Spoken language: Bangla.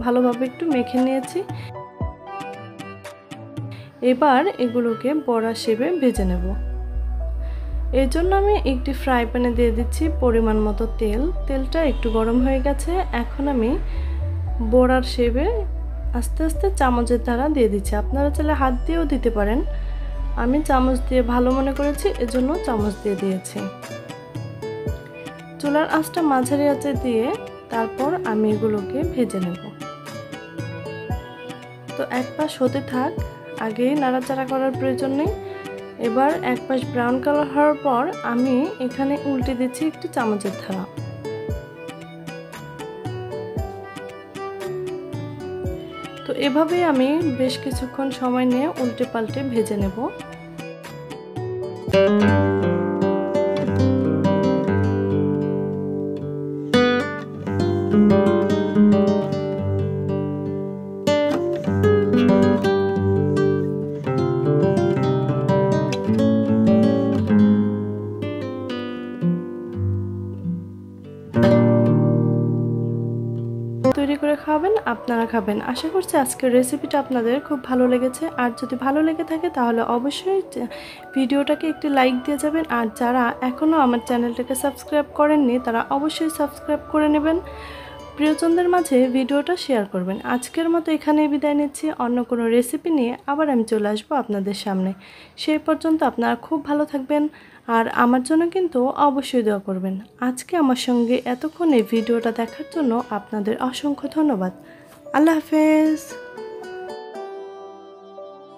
ভালোভাবে একটু মেখে নিয়েছি। এবার এগুলোকে বড়া শেপে ভেজে নেব। এর জন্য আমি একটি ফ্রাই প্যানে দিয়ে দিচ্ছি পরিমাণ মতো তেল। তেলটা একটু গরম হয়ে গেছে। এখন আমি বড়ার শেপে আস্তে আস্তে চামচের দ্বারা দিয়ে দিচ্ছি। আপনারা চাইলে হাত দিয়েও দিতে পারেন, আমি চামচ দিয়ে ভালো মনে করেছি, এজন্য চামচ দিয়ে দিয়েছি। চুলার আঁচটা মাঝারি আঁচে দিয়ে তারপর আমি এগুলোকে ভেজে নেব। তো এক পাশ হতে থাক, আগেই নাড়াচাড়া করার প্রয়োজন নেই। এবার এক পাশ ব্রাউন কালার হওয়ার পর আমি এখানে উল্টে দিচ্ছি একটু চামচের দ্বারা। তো এভাবে আমি বেশ কিছুক্ষণ সময় নিয়ে উল্টে পাল্টে ভেজে নেব। তৈরি করে খাবেন, আপনারা খাবেন। আশা করছি আজকের রেসিপিটা আপনাদের খুব ভালো লেগেছে। আর যদি ভালো লেগে থাকে তাহলে অবশ্যই ভিডিওটাকে একটি লাইক দিয়ে যাবেন। আর যারা এখনও আমার চ্যানেলটাকে সাবস্ক্রাইব করেননি তারা অবশ্যই সাবস্ক্রাইব করে নেবেন। প্রিয়জনদের মাঝে ভিডিওটা শেয়ার করবেন। আজকের মতো এখানেই বিদায় নিচ্ছি। অন্য কোনো রেসিপি নিয়ে আবার আমি চলে আসবো আপনাদের সামনে। সেই পর্যন্ত আপনারা খুব ভালো থাকবেন আর আমার জন্য কিন্তু অবশ্যই দোয়া করবেন। আজকে আমার সঙ্গে এতক্ষণ এই ভিডিওটা দেখার জন্য আপনাদের অসংখ্য ধন্যবাদ। আল্লাহ হাফেজ।